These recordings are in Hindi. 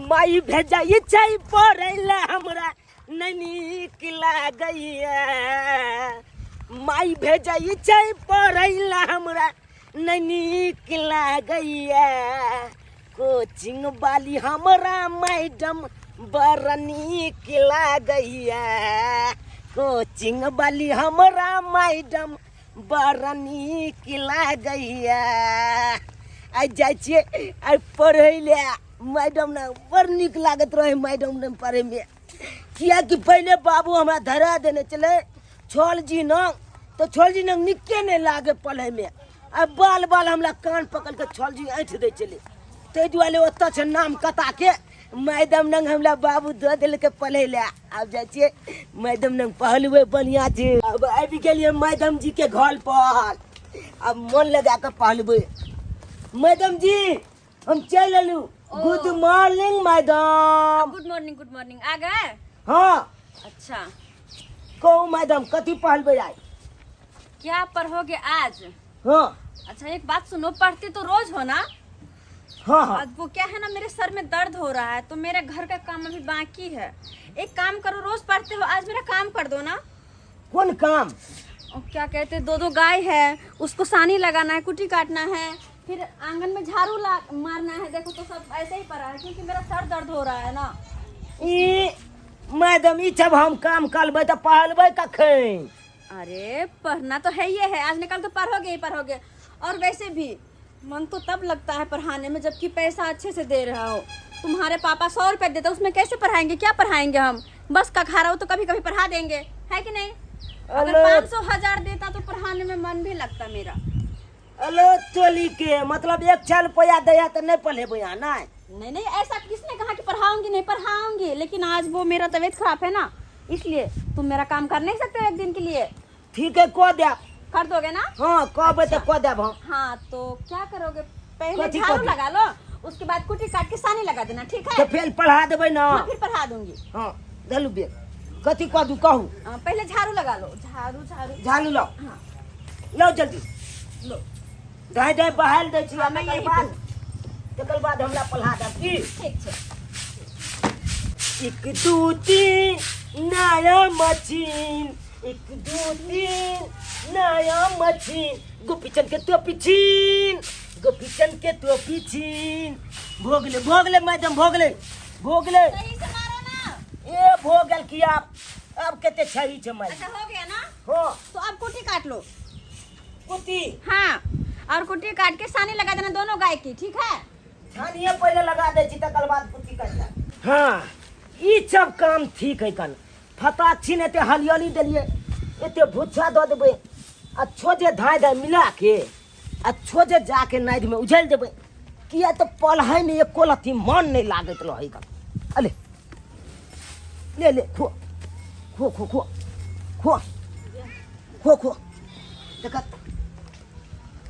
माई भेजा छै पढ़ैला हमरा नीक लागैया माई भेजा छै पढ़ैला हमरा नीक लागैया कोचिंग वाली हमरा मैडम बड़ नीक लागैया कोचिंग वाली हमरा मैडम बड़ नीक लागैया आई जाइ छियै आई पढ़ै ले मैडम ने बड़ नीक लागत रहे मैडम ने पढ़े में किया कि पहले बाबू हमरा धरा देने चले छोल जी न तो छोल जी न निके नहीं लागे पढ़े में अब बाल बाल हमरा कान पकड़ के छोल जी ऐठ दे चले ते दुआरे ओत से नाम कता के मैडम नंग हमरा बाबू दे दिल के पढ़े ले अब जाइ छियै मैडम नंग पढ़लवे बढ़िया छै अब आबि गेलियै मैडम जी के घर पर अब मन लगा के पढ़लवे मैडम जी हम चल अलू good morning madam good morning आ गए। हाँ अच्छा कहो मैडम कथी पढ़बे आई क्या पढ़ोगे आज? हाँ अच्छा एक बात सुनो, पढ़ते तो रोज हो ना? हाँ हाँ आज वो क्या है ना, मेरे सर में दर्द हो रहा है तो मेरे घर का काम अभी बाकी है। एक काम करो, रोज पढ़ते हो, आज मेरा काम कर दो ना। कौन काम? और क्या कहते, दो गाय है, उसको सानी लगाना है, कुटी काटना है, फिर आंगन में झाड़ू मारना है। देखो तो सब ऐसे ही पड़ा है क्योंकि मेरा सर दर्द हो रहा है ना। मैडम ई जब हम काम करबे तो पढ़बे कखन? अरे पढ़ना तो है ही है, आज निकल के पढ़ोगे ही पढ़ोगे। और वैसे भी मन तो तब लगता है पढ़ाने में जबकि पैसा अच्छे से दे रहा हो। तुम्हारे पापा 100 रुपए देते, उसमें कैसे पढ़ाएंगे? क्या पढ़ाएंगे हम? बस का खा रहा हो तो कभी कभी पढ़ा देंगे, है कि नहीं? अगर 500 1000 देता तो पढ़ाने में मन भी लगता मेरा। अलो चोली के मतलब 1 साल रुपया दया तो नहीं पढ़ेबे यहाँ नहीं ऐसा किसने कहा कि पढ़ाऊंगी? नहीं पढ़ाऊंगी, लेकिन आज वो मेरा तबीयत खराब है ना, इसलिए तुम मेरा काम कर नहीं सकते एक दिन के लिए? ठीक है को दे कर दोगे ना? हाँ कहबे तो को देब हम। हाँ तो क्या करोगे, पहले झाड़ू लगा लो, उसके बाद कुटी काट के सानी लगा देना, ठीक है? तो फिर पढ़ा देबे ना? हाँ, फिर पढ़ा दूंगी। हाँ चलू बे कथी कह दू कहू? पहले झाड़ू लगा लो, झाड़ू लो। हाँ लो जल्दी लो, ढाई बहाल दे छी मैं यही तकर बाद हमरा पढ़ा देब की? ठीक है। 1 2 3 नया मशीन 1 2 3 नया मशीन गोपीचंद के टोपी छीन गोपीचंद के टोपी छीन भोगले मैडम भोगले सही से मारो ना। ए भोगल की आप अब केते छही छ मैडम? अच्छा हो गया ना? हो तो अब कुटी काट लो। कुटी? हाँ, और कुटी काट के सानी लगा देना दोनों गाय की, ठीक है? छानिए पहले लगा दे छी तकर बाद कुटी काट। हाँ ई सब काम ठीक है कन फता छीन एते हलियाली देलिए एते भुच्छा दऽ देबै आ छोजे धाय मिला के आ छोजे जाके नाइद में उझल देबै किया तो पढ़ाई में एको लथी मन नहीं लागत रहे का। अले ले खो खो खो खो खो खो खो देखत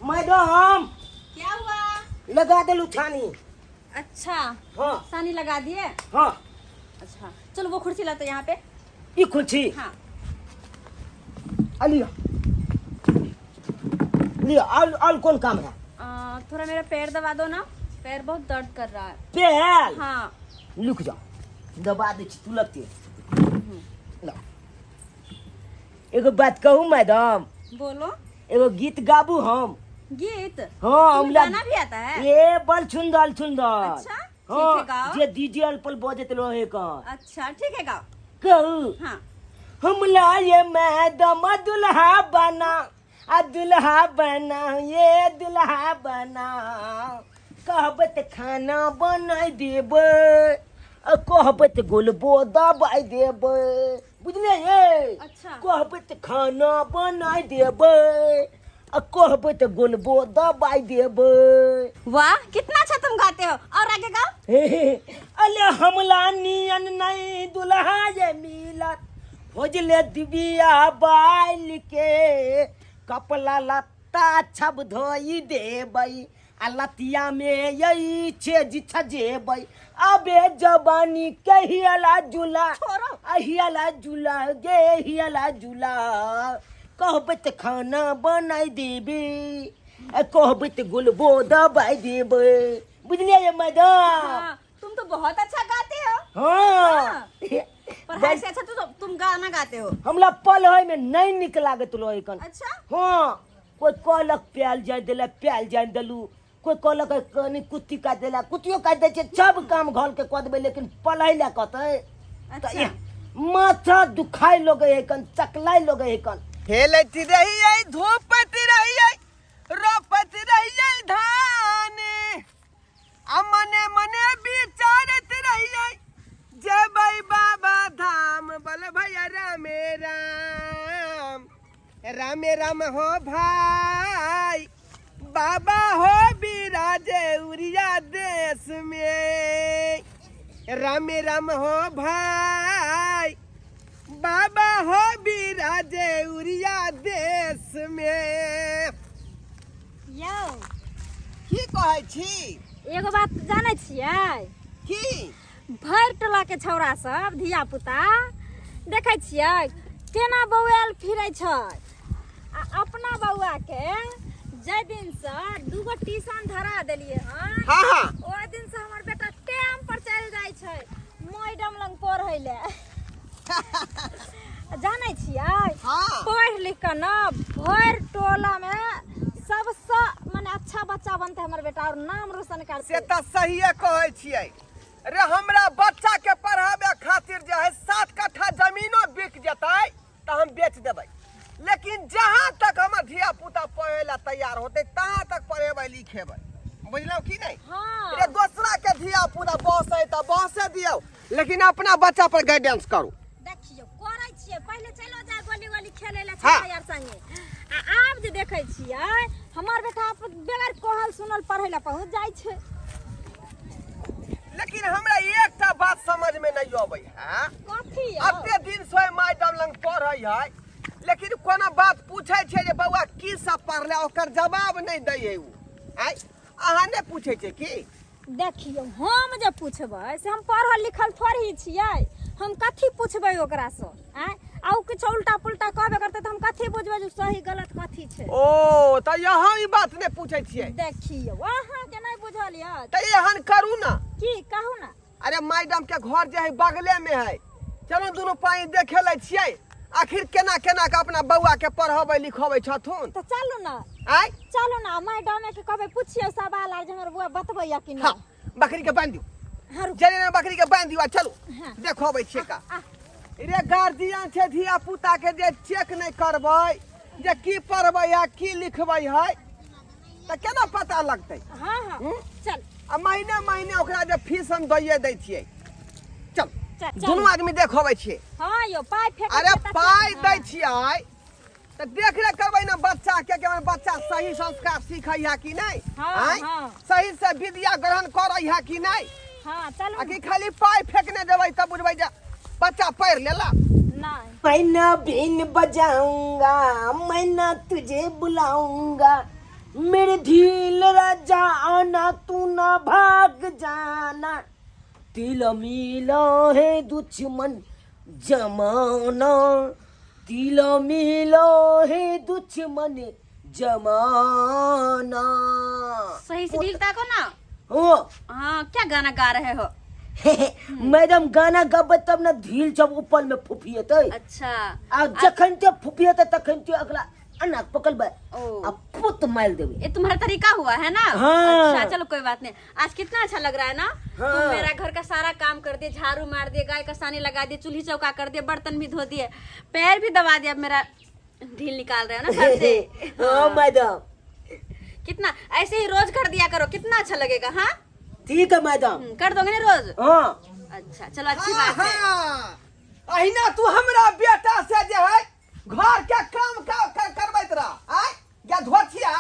मैडम क्या हुआ? लगा देलू छानी। अच्छा हाँ सानी लगा दिए? हाँ अच्छा चलो वो कुर्सी लाते यहाँ पे। ई कुर्सी? हाँ लिया लिया और कौन काम है? थोड़ा मेरा पैर दबा दो ना, पैर बहुत दर्द कर रहा है। पैर? हाँ लुक जाओ दबा दे छी तू लगती ला। एगो बात कहूँ मैडम? बोलो। एगो गीत गाबू हम? गीत? हाँ तुम्हें गाना भी आता है? ये बल सुंदर अच्छा ठीक है गाओ। जे डीजे पर बजत रहे का। अच्छा ठीक है गाओ। कहू हाँ हमला ये मैडम दुल्हा बना दुल्हा बना ये दुल्हा बना कहबत खाना बनाई देबे कहबत गोलबो दबाई देबे बुझले ये? अच्छा कहबत खाना बनाई देबे कहबत गोलबो दबाई देबे। वाह कितना अच्छा तुम गाते हो, और आगे गाओ। अले हमला नियन नहीं दुल्हा ये मिलत खोजले दिबिया बाइल के कपड़ा लत्ता छब धोई देबै आ लतिया में यही छे जिछा जेबै अबे जवानी कहियाला जुला अहियाला जुला गे हियाला जुला कहबै त खाना बनाई देबे कहबै त गुलबो दबाई देबे बुझलिए मैडम? हाँ, तुम तो बहुत अच्छा गाते हो। हाँ पढ़ाई से अच्छा तो तुम गाना गाते हो। हमला पल है में नहीं निक लागत लो एकन। अच्छा हाँ कोई कहलक प्याल जान देला प्याल जान देलू, कोई कहलक कनी कुत्ती का देला कुत्तियों का दे छे, सब काम घर के कह देबे लेकिन पढ़ाई ला कहते। अच्छा माथा दुखाई लोग एकन, चकलाई लोग एकन। खेलती रही धूपती रही रोपती रही धान, मने मने विचारत रही जय भाई बाबा धाम बल भैया रामे राम रामे राम हो भाई बाबा हो बिराजे उरिया देश में, रामे राम हो भाई बाबा हो बिराजे उरिया देश में। यौ की कहै छी? एगो बात जाने छियै की? भर टोला के छौड़ा सब धिया पुता देखे छियै केना बौआल फिरै छै, आ अपना बौआ के जै दिन से दूगो ट्यूशन धरा देलिए हन, हाँ हाँ ओइ दिन से हमर बेटा टाइम पर चल जाय छै मैडम लंग पढ़ै ले। जाने छियै हाँ। पढ़ लिख के ना भर टोला में सबसे माने अच्छा बच्चा बनते हमर बेटा और नाम रोशन करते। से तो सहिए कहै छियै। अरे हमरा बच्चा के पढ़ाबे खातिर जो है 7 कट्ठा जमीनो बिक जतै तो हम बेच देबै, लेकिन जहाँ तक हमर धिया पुता पढ़े ला तैयार होते तहाँ तक पढ़ेबै लिखेबै, बुझलौ की नहीं? हाँ। अरे दूसरा के धिया पुता बहसे तो बहसे दियौ, लेकिन अपना बच्चा पर गाइडेंस करू। देखियो करै छियै पहिले चलो जा गोली गोली खेले ले हाँ। छौड़ा यार संगे, आ आब जे देखै छियै हमर बेटा बगैर कहल सुनल पढ़ै ला पहुंच जाय छै। लेकिन हमरा एकटा बात समझ में नहीं आबै है, कथी अते दिन से मैडम लंग पढ़ै है, लेकिन कोनो बात पूछे छै जे बौआ की सब पढ़ले ओकर जवाब नहीं दै है। उ आइ अहाँ ने पूछे छै की? देखियो हम जे पूछबै से हम पढ़ल लिखल थोड़ी छियै, हम कथी पूछबै ओकरा से? आइ आउ कुछ उल्टा पुल्टा कहबे करते तो हम कथी बुझबै जे सही गलत कथी छै? ओ त यहाँ ई बात ने पूछे छियै। देखियो अहाँ के नहीं बुझल य त एहन करू ना, की कहू ना। अरे मैडम के घर जे है बगले में है, चलो दोनों पानी देखे ले छियै आखिर केना केना के अपना बौआ के पढ़ाबै लिखाबै छथुन। तो चलू ना आइ चलू ना मैडम के कहबै पूछियो सवाल आर जे हमर बुआ बतबै या कि हाँ नहीं। बकरी के बांध दियो, हाँ रुक। जरे ने बकरी के बांध दियो, चलू हाँ। देखबै छियै का। आ, रे गार्जियन छै धिया पुता के जे चेक नहीं करबै जे की पढ़बै है की लिखबै है त केना पता लगतै? हाँ हाँ चल आ महीने महीने ओकरा जे फीस हम दैये दै छियै। चल चल दुनू आदमी देखबै छियै। हाँ यो पाइ फेंक। अरे पाइ दै छियै त देख रे करबै ना बच्चा के हमर बच्चा सही संस्कार सीखै है कि नहीं, हाँ, आँय? हाँ। सही से विद्या ग्रहण करै है कि नहीं? हाँ चलू आ कि खाली पाइ फेंकने देबै तब बुझबै जे बच्चा पढ़ लेला। नहीं। मैं ना बीन बजाऊंगा, मैं ना तुझे बुलाऊंगा, मेरे धील राजा आना तू ना भाग जाना, तिल मिला है दुश्मन जमाना, तिल मिला है दुश्मन जमाना। सही से ढीलता को ना। हो हाँ क्या गाना गा रहे हो? मैडम गाना गब तब ना धील जब ऊपर में फुफियते। अच्छा आ जखन ते फुफियते तखन ते अगला अना पकड़बे ओ। आ पुत मार देबे। ये तुम्हारा तरीका हुआ है ना? हाँ। अच्छा चलो कोई बात नहीं। आज कितना अच्छा लग रहा है ना? हाँ। तुम मेरा घर का सारा काम कर दिए, झाड़ू मार दिए, गाय का सानी लगा दिए, चूल्ही चौका कर दिए, बर्तन भी धो दिए, पैर भी दबा दिया। मेरा ढील निकाल रहे हो ना घर से। हाँ मैडम कितना ऐसे ही रोज कर दिया करो, कितना अच्छा लगेगा। हाँ ठीक है मैडम। कर दोगे ना रोज? हाँ अच्छा चलो अच्छी बात है। अहिना तू हमरा बेटा से जे है घर के काम करबैत रह। आय या धोछिया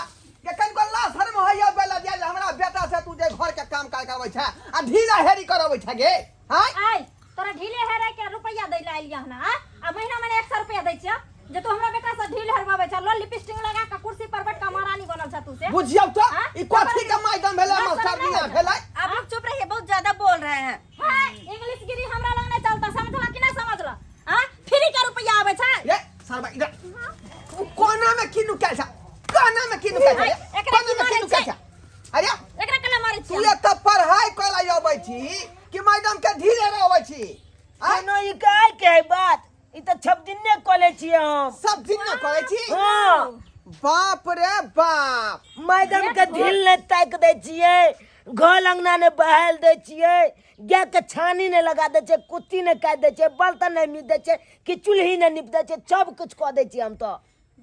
के कन गल्ला सर में होइया बेला जे हमरा बेटा से तू जे घर के काम करबै छै आ ढीला हेरी करबै छै गे। हाय आय तोरा ढीले हेरे के रुपया दै ला एलिया ना? आ महीना में 100 रुपया दै छै जे तू हमरा बेटा से ढील हरबाबै छ। लो लिपस्टिक लगा के कुर्सी पर बैठ के महारानी बनल छ तू से। बुझियौ तो हाँ? ई कथि के मैडम भेलै मास्टरनिया भेलै। आप लोग चुप रहिए, बहुत ज्यादा बोल रहे हैं। हां इंग्लिश गिरी हमरा लग नहीं चलता, समझला कि नहीं समझला? हां फ्री का रुपया आवे छै। ये सरबा इधर कोना में किनु के छ, कोना में किनु के छ, एकरा कोना में की किनु मारै के छ। अरे एकरा कला मारै तू छी? ये त पढ़ाई करै अबै छी कि कहै छी कोनो ई काय के है बात ई त सब दिन ने कॉलेज छी हम सब दिन न कहै छी हां बाप रे बाप मैडम के ढील ने ताक दे छिए घर अंगना ने बहाल दे छिए गाय के छानी ने लगा दे छे कुत्ती ने काट दे छे बर्तन ने मिट दे छे कि चूल्ही ने निप दे छे सब कुछ कह दे छी हम तो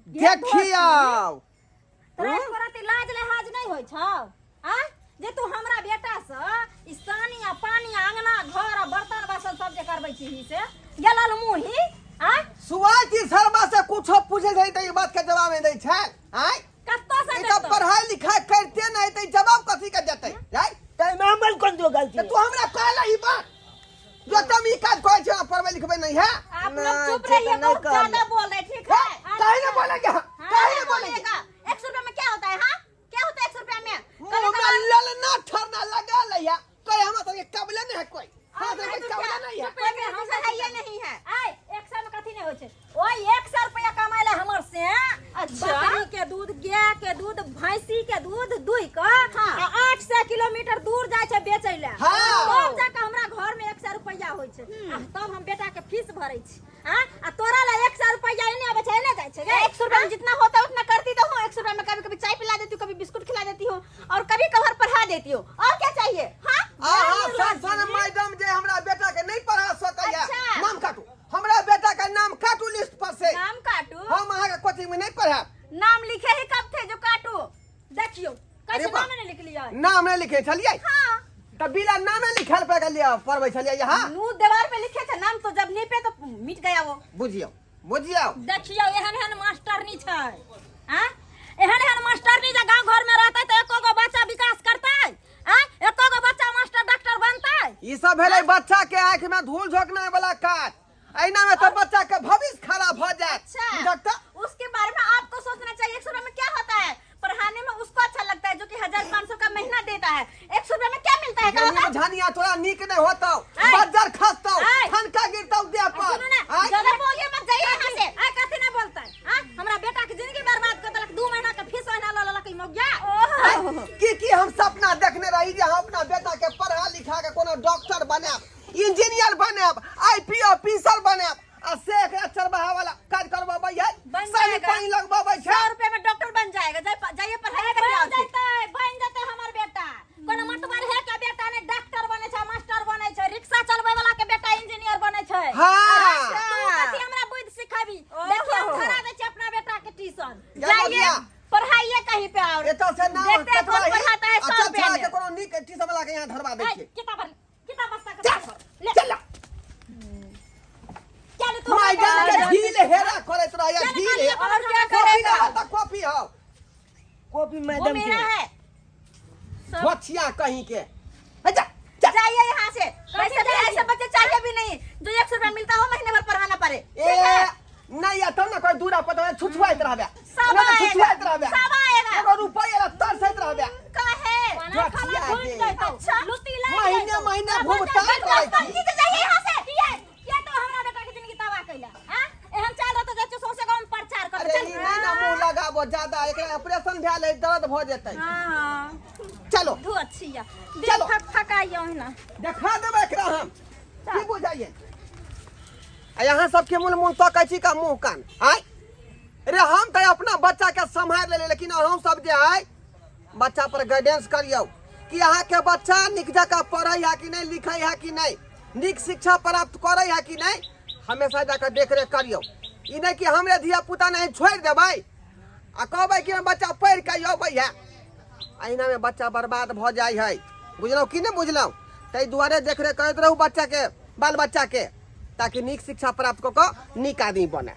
देखियौ तोरा करत लाज लिहाज नहीं होय छौ आ जे तू हमरा बेटा से ई सानी आ पानी आंगना घर आ बर्तन बासन सब जे करबै छी से गेलल मुही आ सुवाती शर्मा से कुछो पूछे छै त ई बात के जवाब नहीं दै छै आय कत्तो से ई त पढ़ाई लिखाई करते नहीं त जवाब कथि के देतै आय त मामल कोन जो गलती तू हमरा कहला ई बात जो तुम ई काज कहै छै पढ़बै लिखबै नहीं है आप लोग चुप रहिए बहुत ज्यादा बोल रहे ठीक है काहे न बोलेगा काहे न बोलेगा 100 रुपए में क्या होता है हां क्या होता है 100 रुपए में मुंह में ललना ठरना लगा लिया कोई हम तो ये कबले नहीं है कोई हां तो कोई कबले नहीं है रुपए हम से है ये नहीं है आय 100 में कथि नहीं होय छै ओय 100 रुपया कमाइले हमर से बकरी के दूध गाय के दूध भैंसी के दूध दुई क 800 किलोमीटर दूर जाय छै बेचै ले तब जाके हमरा घर में 100 रुपया होय छै तब हम बेटा के फीस भरै छी हां आ तोरा ला 100 रुपया इने आबै छै ने जाय छै 100 रुपया में जितना होता है उतना करती तो हूं 100 रुपया में कभी कभी चाय पिला देती हूं कभी बिस्कुट खिला देती हूं और कभी कभार पढ़ा देती हूं और क्या चाहिए हां सन मैडम जे हमरा बेटा के नहीं पढ़ा सकैया नाम काटू हमरा बेटा का नाम काटू लिस्ट पर से नाम काटू हम अहाँ के कोचिंग में नहीं पढ़ा नाम लिखे ही कब थे जो काटू देखियो कैसे नाम नहीं लिख लिया नाम नहीं लिखे छलिए हां तब बिना नामे लिखल पे गलिया पढ़बै छलिए हां मुंह दीवार पे लिखे थे नाम तो जब निपे तो मिट गया वो बुझियो बुझियो देखियो एहन एहन मास्टरनी छै हां एहन एहन मास्टरनी जे गांव घर में रहतै तो एको गो बच्चा विकास करतै हां एको गो बच्चा मास्टर डॉक्टर बनतै ई सब भेलै बच्चा के आंख में धूल झोंकने वाला काज ऐना में तो बच्चा के भविष्य खराब हो जाए अच्छा उसके बारे में आपको सोचना चाहिए 100 रुपए में क्या होता है पढ़ाने में उसको अच्छा लगता है जो कि 1500 का महीना देता है 100 रुपए में क्या मिलता है ये झानिया तोरा नीक नहीं होता बजर खसता ठनका गिरता दे पर ज्यादा बोलिए मत जाइए यहां से आ कथि ना बोलता है हां हमरा बेटा के जिंदगी बर्बाद कर देलक 2 महीना का फीस ओना ल ललक मो गया की हम सपना देखने रही जे हम अपना बेटा के पढ़ा लिखा के कोनो डॉक्टर बनाब इंजीनियर बनाब आईपी ऑफिसर बनाब आ से एक अक्षर बहा वाला काज करबाबै है सारी पानी लगबाबै छै 100 रुपए में डॉक्टर बन जाएगा जाइए पढ़ाई कर जाओ बन जाते हमर बेटा कोनो मतबर है का बेटा ने डॉक्टर बने छै मास्टर बने छै रिक्शा चलबै वाला के बेटा इंजीनियर बने छै हां तू कथि हमरा बुद्धि सिखाबी देखिए हम करा दे छी अपना बेटा के ट्यूशन जाइए पढ़ाइए कहीं पे और एतो से नाम देखते कौन पढ़ाता है 100 रुपए में कोनो नीक ट्यूशन वाला के यहां धरवा दै छी किताब बस्ता ले चल चल तू मैडम के ढील हेरा करत रहया ढील और क्या करेगा कॉपी हो कॉपी वो मैडम मेरा के है बचिया कहीं के जा जाइए यहाँ से वैसे भी ऐसे बच्चे चाहिए भी नहीं जो 100 रुपया मिलता हो महीने भर पढ़ाना पड़े ए नहीं या तब ना कोई दूरा पता छुछुआइत रहबे सब छुछुआइत रहबे सब आएगा एगो रुपया ला तरसैत रहबे काहे खाना भूल गए तो अच्छा लुटी ला महीने महीने भुगतान करै छी जाइए यहाँ से ये तो हमरा बेटा के जिंदगी तबाह कैला हां एहन चाल तो जच्चे सौसे गांव में प्रचार कर अरे ई नहीं ना मुंह लगाबो ज्यादा एकरा ऑपरेशन भेल है दर्द भ जेतै हां चलो धु अच्छिया चलो। दिल फक फकाइयो ना देखा देबै एकरा हम की बुझाइए आ यहाँ सबके मुंह तो कहै छी का मुंह कान आय अरे हम तो अपना बच्चा के संभाल ले लेकिन हम सब जे है बच्चा पर गाइडेंस करियो कि यहाँ के बच्चा निक जगह पढ़ै है कि नहीं लिखै है कि नहीं निक शिक्षा प्राप्त करै है कि नहीं हमेशा जाकर देख रेख करियो ई नहीं कि हमरे धिया पुता नहीं छोड़ देबै आ कहबै कि बच्चा पढ़ के अबै है अहिना में बच्चा बर्बाद भ जाय है बुझलौ कि नहीं बुझलौ तै दुआरे देख रेख करैत रहू बच्चा के बाल बच्चा के ताकि निक शिक्षा प्राप्त क नीक आदमी बने।